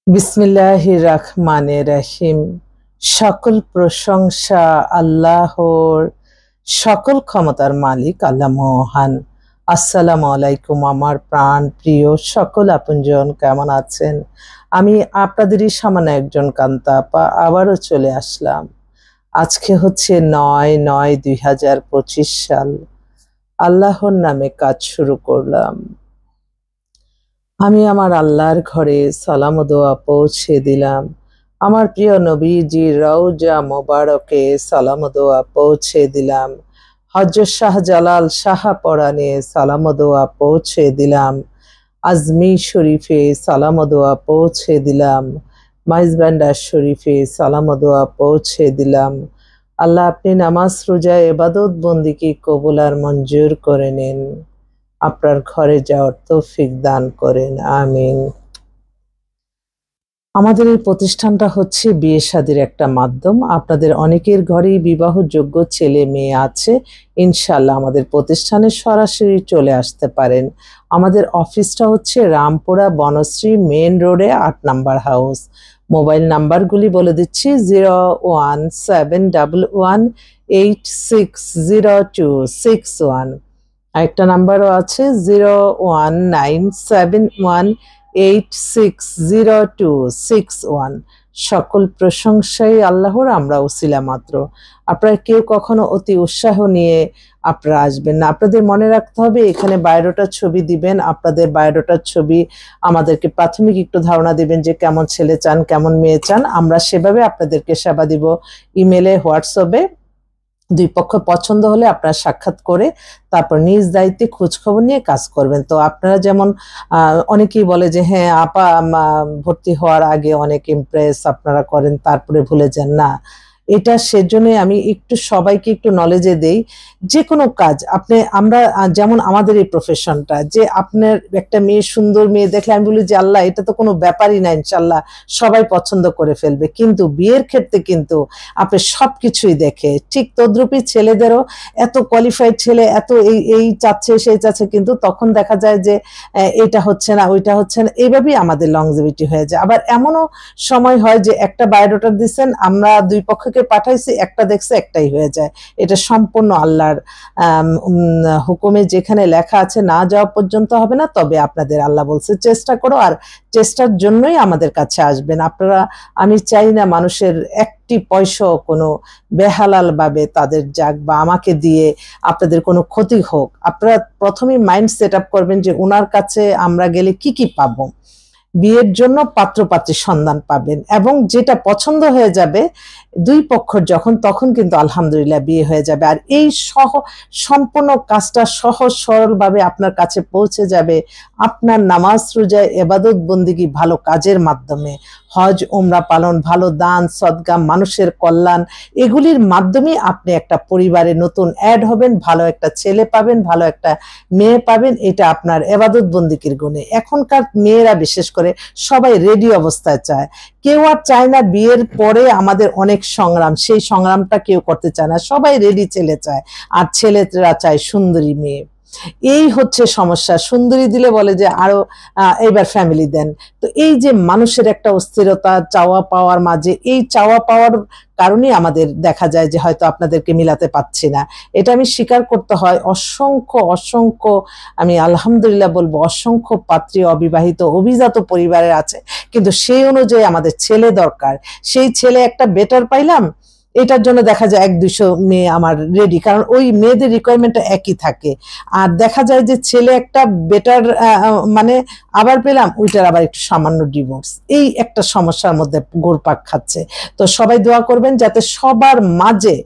বিসমিল্লাহির রহমানির রহিম। সকল প্রশংসা আল্লাহর, সকল ক্ষমতার মালিক আল্লাহ মহান। আসসালামু আলাইকুম আমার প্রাণ প্রিয় সকল আপনজন, কেমন আছেন? আমি আপনাদেরই সামান্য একজন কান্তা আপা আবারও চলে আসলাম। আজকে হচ্ছে 9/9/2025 সাল। আল্লাহর নামে কাজ শুরু করলাম। আমি আমার আল্লাহর ঘরে সালাম ও দোয়া পৌঁছে দিলাম। আমার প্রিয় নবীজি রওজা মোবারকে সালাম ও দোয়া পৌঁছে দিলাম। হযরত শাহজালাল শাহপরানে সালাম ও দোয়া পৌঁছে দিলাম। আজমির শরীফে সালাম ও দোয়া পৌঁছে দিলাম। মাইজবান্ডার শরীফে সালাম ও দোয়া পৌঁছে দিলাম। আল্লাহ আপনি নামাজ রোজা ইবাদত বন্দিকে কবুল আর মঞ্জুর করে নিন। আপনার ঘরে যাওয়ার তৌফিক দান করেন, আমিন। আমাদের এই প্রতিষ্ঠানটা হচ্ছে বিয়ে শাদীর একটা মাধ্যম। আপনাদের অনেকের ঘরেই বিবাহযোগ্য ছেলে মেয়ে আছে। ইনশাআল্লাহ আমাদের প্রতিষ্ঠানে সরাসরি চলে আসতে পারেন। আমাদের অফিসটা হচ্ছে রামপুরা বনশ্রী মেন রোডে 8 নাম্বার হাউস। মোবাইল নাম্বারগুলি বলে দিচ্ছি: 01711860261। আরেকটা নাম্বারও আছে 01971860261। সকল প্রশংসাই আল্লাহর, আমরা উসিলা মাত্র। আপনারা কেউ কখনো অতি উৎসাহ নিয়ে আপনারা আসবেন না। আপনাদের মনে রাখতে হবে, এখানে বায়োডাটার ছবি দিবেন। আপনাদের বায়োডাটার ছবি আমাদেরকে প্রাথমিক একটু ধারণা দিবেন যে কেমন ছেলে চান, কেমন মেয়ে চান। আমরা সেভাবে আপনাদেরকে সেবা দিব। ইমেলে, হোয়াটসঅ্যাপে দুই পক্ষ পছন্দ হলে আপনারা সাক্ষাৎ করে তারপর নিজ দায়িত্বে খোঁজখবর নিয়ে কাজ করবেন। তো আপনারা যেমন অনেকেই বলে যে হ্যাঁ আপা ভর্তি হওয়ার আগে অনেক ইমপ্রেস আপনারা করেন, তারপরে ভুলে যান না। এটা সেজন্যই আমি একটু সবাইকে একটু নলেজে দেই। যে কোনো কাজ আমরা যেমন আমাদের এই প্রফেশনটা, যে আপনার একটা মেয়ে, সুন্দর মেয়ে দেখলে আমি বলি যে আল্লাহ এটা তো কোনো ব্যাপারই না, ইনশাল্লাহ সবাই পছন্দ করে ফেলবে। কিন্তু বিয়ের ক্ষেত্রে কিন্তু আপনি সবকিছুই দেখে, ঠিক তদ্রূপই ছেলেদেরও এত কোয়ালিফাইড ছেলে এত এই চাচ্ছে সেই চাচ্ছে, কিন্তু তখন দেখা যায় যে এটা হচ্ছে না, ওইটা হচ্ছে না, এইভাবেই আমাদের লংজিভিটি হয়ে যায়। আবার এমনও সময় হয় যে একটা বায়োডাটা দিচ্ছেন, আমরা দুই পক্ষকে পাঠাইছি, একটা দেখছে একটাই হয়ে যায়। এটা সম্পূর্ণ আল্লাহর হুকুমে যেখানে লেখা আছে না যাওয়া পর্যন্ত হবে না। তবে আপনাদের আল্লাহ বলছে চেষ্টা করো, আর চেষ্টার জন্যই আমাদের কাছে আসবেন আপনারা। আমি চাই না মানুষের একটি পয়সাও কোনো বেহালাল ভাবে তাদের যাক বা আমাকে দিয়ে আপনাদের কোনো ক্ষতি হোক। আপনারা প্রথমেই মাইন্ড সেট আপ করবেন যে ওনার কাছে আমরা গেলে কি কি পাবো। বিয়ের জন্য পাত্রপাত্রীর সন্ধান পাবেন, এবং যেটা পছন্দ হয়ে যাবে দুই পক্ষর যখন, তখন কিন্তু আলহামদুলিল্লাহ বিয়ে হয়ে যাবে। আর এই সম্পূর্ণ কাজটা সহজ সরলভাবে আপনার কাছে পৌঁছে যাবে আপনার নামাজ রোজা ইবাদত বন্দিগি ভালো কাজের মাধ্যমে। হজ উমরা পালন, ভালো দান সদকা, মানুষের কল্যাণ, এগুলির মাধ্যমে আপনি একটা পরিবারে নতুন অ্যাড হবেন, ভালো একটা ছেলে পাবেন, ভালো একটা মেয়ে পাবেন। এটা আপনার ইবাদত বন্দিগির গুণে। এখনকার মেয়েরা বিশেষ করে সবাই রেডি অবস্থায় চায়, কেউ আর চায় না বিয়ের পরে আমাদের অনেক সংগ্রাম, সেই সংগ্রামটা কেউ করতে চায় না। সবাই রেডি ছেলে চায়, আর ছেলেরা চায় সুন্দরী মেয়ে। এই হচ্ছে সমস্যা। সুন্দরী দিলে বলে যে আরো এবার ফ্যামিলি দেন। তো এই যে মানুষের একটা অস্থিরতা চাওয়া পাওয়ার মাঝে, এই চাওয়া পাওয়ার কারণে আমাদের দেখা যায় যে হয়তো আপনাদেরকে মিলাতে পারছি না। এটা আমি স্বীকার করতে হয়। অসংখ্য অসংখ্য, আমি আলহামদুলিল্লাহ বলবো, অসংখ্য পাত্রী অবিবাহিত অভিজাত পরিবারের আছে, কিন্তু সেই অনুযায়ী আমাদের ছেলে দরকার। সেই ছেলে একটা বেটার পাইলাম, এটার জন্য দেখা যায় 100-200 মেয়ে আমার রেডি, কারণ ওই মেয়েদের রিকোয়ারমেন্টটা একই থাকে। আর দেখা যায় যে ছেলে একটা বেটার মানে আবার পেলাম, ওইটার আবার একটু সামান্য ডিভোর্স, এই একটা সমস্যার মধ্যে ঘুরপাক খাচ্ছে। তো সবাই দোয়া করবেন যাতে সবার মাঝে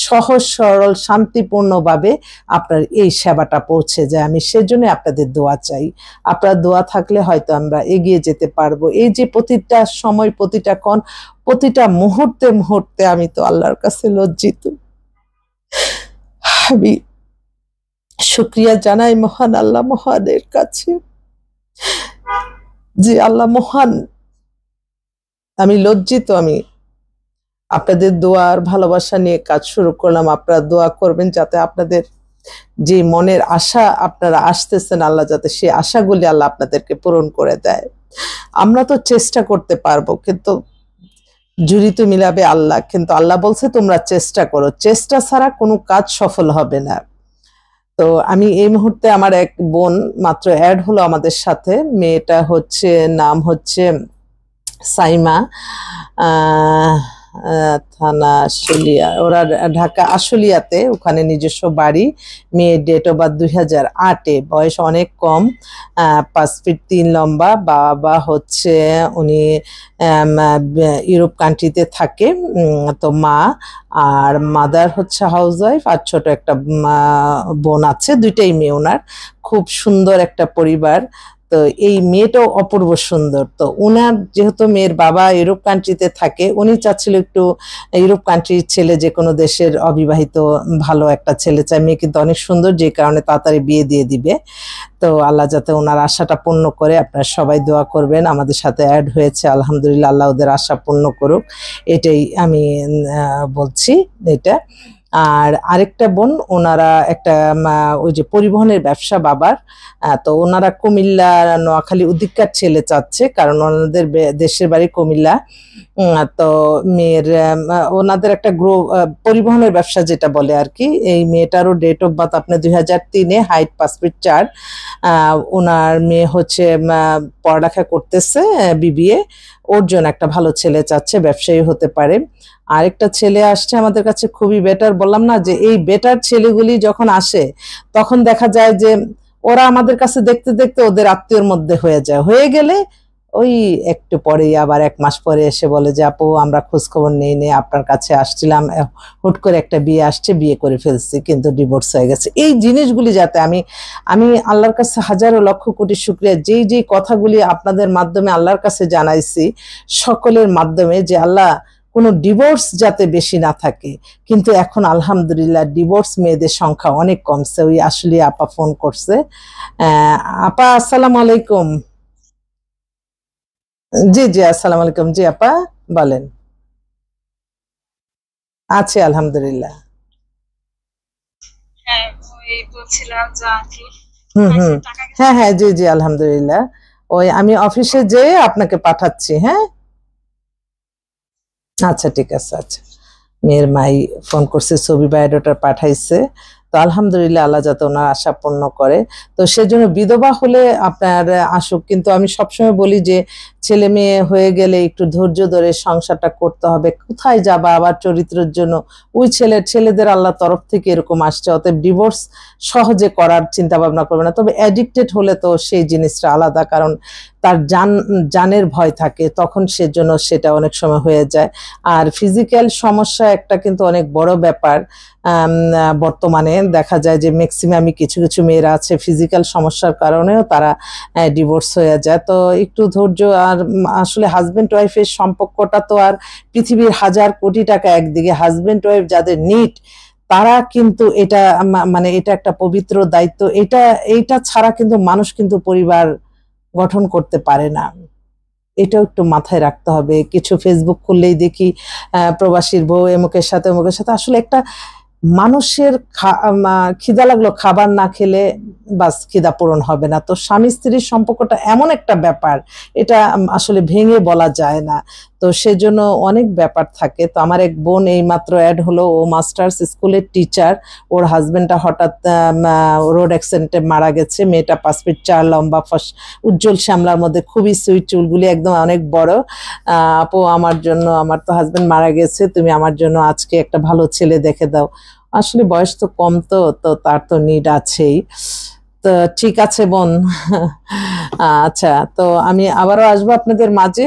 সহজ সরল শান্তিপূর্ণভাবে আপনার এই সেবাটা পৌঁছে যায়। আমি সেজন্য আপনাদের দোয়া চাই। আপনার দোয়া থাকলে হয়তো আমরা এগিয়ে যেতে পারবো। এই যে প্রতিটা সময়, প্রতিটা ক্ষণ, প্রতিটা মুহূর্তে মুহূর্তে আমি তো আল্লাহর কাছে লজ্জিত। আমি শুকরিয়া জানাই মহান আল্লাহ মহানের কাছে যে আল্লাহ মহান। আমি লজ্জিত। আমি আপনাদের দোয়ার ভালোবাসা নিয়ে কাজ শুরু করলাম। আপনারা দোয়া করবেন যাতে আপনাদের যে মনের আশা আপনারা আসতেছেন, আল্লাহ যাতে সেই আশাগুলি আল্লাহ আপনাদেরকে পূরণ করে দেয়। আমরা তো চেষ্টা করতে পারবো, কিন্তু জুরি তো মিলাবে আল্লাহ। কিন্তু আল্লাহ বলছে তোমরা চেষ্টা করো, চেষ্টা ছাড়া কোনো কাজ সফল হবে না। তো আমি এই মুহূর্তে আমার এক বোন মাত্র অ্যাড হলো আমাদের সাথে। মেয়েটা হচ্ছে, নাম হচ্ছে সাইমা, আহ, থানা আশুলিয়া, ওরা ঢাকা আশুলিয়াতে, ওখানে নিজস্ব বাড়ি। মেয়ের ডেট অফ বার্থ 2008-এ, বয়স অনেক কম, 5 ফিট 3 লম্বা। বাবা হচ্ছে উনি ইউরোপ কান্ট্রিতে থাকে, তো মা আর মাদার হচ্ছে হাউস ওয়াইফ, আর ছোট একটা বোন আছে, দুইটাই মেয়ে ওনার। খুব সুন্দর একটা পরিবার। তো এই মেয়েটাও অপূর্ব সুন্দর। তো ওনার যেহেতু মেয়ের বাবা ইউরোপ কান্ট্রিতে থাকে, উনি চাচ্ছিল একটু ইউরোপ কান্ট্রির ছেলে, যে কোনো দেশের অবিবাহিত ভালো একটা ছেলে চায়। মেয়ে কিন্তু অনেক সুন্দর, যে কারণে তাড়াতাড়ি বিয়ে দিয়ে দিবে। তো আল্লাহ যাতে ওনার আশাটা পূর্ণ করে, আপনারা সবাই দোয়া করবেন। আমাদের সাথে অ্যাড হয়েছে, আলহামদুলিল্লাহ, আল্লাহ ওদের আশা পূর্ণ করুক, এটাই আমি বলছি এটা। আর আরেকটা বোন, ওনারা একটা ওই যে পরিবহনের ব্যবসা বাবার, তো ওনারা কুমিল্লা নোয়াখালী উদিক্কার ছেলে চাচ্ছে, কারণ ওনাদের দেশের বাড়ি কুমিল্লা। তো মেয়ের ওনাদের একটা পরিবহনের ব্যবসা যেটা বলে আর কি। এই মেয়েটারও ডেট অফ বার্থ আপনার 2003-এ, হাইট 5 ফিট 4। ওনার মেয়ে হচ্ছে পড়ালেখা করতেছে, বিবিএ। ওর জন্য একটা ভালো ছেলে চাচ্ছে, ব্যবসায়ী হতে পারে। আরেকটা ছেলে আসছে আমাদের কাছে, খুবই বেটার। বললাম না যে এই বেটার ছেলেগুলি যখন আসে, তখন দেখা যায় যে ওরা আমাদের কাছে দেখতে দেখতে ওদের আত্মীয়র মধ্যে হয়ে যায়। হয়ে গেলে ওই একটু পরেই আবার 1 মাস পরে এসে বলে যে আপু আমরা খোঁজ খবর নেই, আপনার কাছে আসছিলাম, হুট করে একটা বিয়ে আসছে, বিয়ে করে ফেলছি, কিন্তু ডিভোর্স হয়ে গেছে। এই জিনিসগুলি যাতে আমি আল্লাহর কাছে হাজারো লক্ষ কোটি শুকরিয়া, যেই কথাগুলি আপনাদের মাধ্যমে আল্লাহর কাছে জানাইছি, সকলের মাধ্যমে, যে আল্লাহ কোনো ডিভোর্স যাতে বেশি না থাকে। কিন্তু এখন আলহামদুলিল্লাহ ডিভোর্স মেয়েদের সংখ্যা অনেক কমছে। ওই আসলে আপা ফোন করছে। আপা আসসালামু আলাইকুম। জি জি, আসসালামু আলাইকুম। জি আপা, বলেন। আছি আলহামদুলিল্লাহ। হ্যাঁ, ওই বলছিলাম যে আন্টি হুম হুম, টাকা কিছু হ্যাঁ হ্যাঁ, জি জি, আলহামদুলিল্লাহ। ওই আমি অফিসে যেয়ে আপনাকে পাঠাচ্ছি। হ্যাঁ, আচ্ছা ঠিক আছে। আচ্ছা, মেয়ের মাই ফোন করছে, ছবি বায়োডাটা পাঠাইছে। তো আলহামদুলিল্লাহ, আল্লাহ যাতে ওনার আশা পূর্ণ করে। তো সেজন্য বিধবা হলে আপনার আসুক, কিন্তু আমি সবসময় বলি যে ছেলে মেয়ে হয়ে গেলে একটু ধৈর্য ধরে সংসারটা করতে হবে। কোথায় যাবা আবার চরিত্রের জন্য? ওই ছেলেদের আল্লাহ তরফ থেকে এরকম আসছে, অতএব ডিভোর্স সহজে করার চিন্তা ভাবনা করবে না। তবে অ্যাডিক্টেড হলে তো সেই জিনিসটা আলাদা, কারণ তার জানের ভয় থাকে, তখন সেজন্য সেটা অনেক সময় হয়ে যায়। আর ফিজিক্যাল সমস্যা একটা কিন্তু অনেক বড় ব্যাপার। বর্তমানে দেখা যায় যে ম্যাক্সিমামই কিছু কিছু মেয়েরা আছে ফিজিক্যাল সমস্যার কারণেও তারা ডিভোর্স হয়ে যায়। তো একটু ধৈর্য। আর আসলে হাজবেন্ড ওয়াইফের সম্পর্কটা তো আর পৃথিবীর হাজার কোটি টাকা একদিকে। হাজবেন্ড ওয়াইফ যাদের নিট, তারা কিন্তু এটা মানে এটা একটা পবিত্র দায়িত্ব। এইটা ছাড়া কিন্তু মানুষ কিন্তু পরিবার গঠন করতে পারে না। এটাও একটু মাথায় রাখতে হবে। কিছু ফেসবুক খুললেই দেখি প্রবাসীর বউ এমুকের সাথে অমুকের সাথে। আসলে একটা মানুষের খিদা লাগলো, খাবার না খেলে বাস খিদা পূরণ হবে না। তো স্বামী স্ত্রীর সম্পর্কটা এমন একটা ব্যাপার, এটা আসলে ভেঙে বলা যায় না। তো সেজন্য অনেক ব্যাপার থাকে। তো আমার এক বোন এই মাত্র অ্যাড হলো, ও মাস্টার্স স্কুলের টিচার। ওর হাজবেন্ডটা হঠাৎ রোড অ্যাক্সিডেন্টে মারা গেছে। মেয়েটা 5 ফিট 4 লম্বা, উজ্জ্বল শ্যামলার মধ্যে, খুবই সুইট, চুলগুলি একদম অনেক বড়। আপু আমার জন্য, আমার তো হাজবেন্ড মারা গেছে, তুমি আমার জন্য আজকে একটা ভালো ছেলে দেখে দাও। আসলে বয়স তো কম, তো তো তার তো নিড আছেই। তো ঠিক আছে বোন। আচ্ছা, তো আমি আবারও আসবো আপনাদের মাঝে।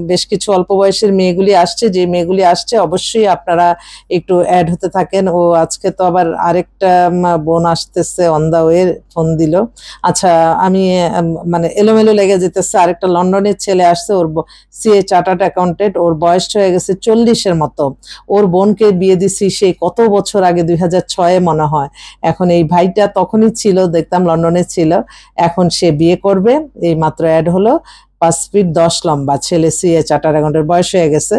বেশ কিছু অল্প বয়সের মেয়েগুলি আসছে, যে মেয়েগুলি আসছে অবশ্যই আপনারা একটু অ্যাড হতে থাকেন। ও আজকে তো আবার আরেকটা বোন আসতেছে, অন দা ওয়ে, ফোন দিল। আচ্ছা, আমি মানে এলোমেলো লেগে যেতেছে। আরেকটা লন্ডনের ছেলে আসছে, ওর সিএ চার্টার্ড অ্যাকাউন্টেন্ট, ওর বয়স হয়ে গেছে 40-এর মতো। ওর বোনকে বিয়ে দিছি সেই কত বছর আগে, 2006-এ মনে হয়। এখন এই ভাইটা তখনই ছিল, দেখতাম লন্ডনে ছিল। এখন সে বিয়ে করবে, এই মাত্র অ্যাড হলো। 5 ফিট 10 লম্বা ছেলে, সিএ চার্টার্ড অ্যাকাউন্টেন্ট, বয়স হয়ে গেছে।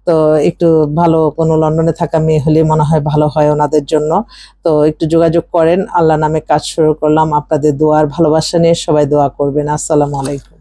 তো একটু ভালো কোনো লন্ডনে থাকা মেয়ে হলে মনে হয় ভালো হয় ওনাদের জন্য। তো একটু যোগাযোগ করেন। আল্লাহ নামে কাজ শুরু করলাম। আপনাদের দোয়ার ভালোবাসা নিয়ে সবাই দোয়া করবেন। আসসালামু আলাইকুম।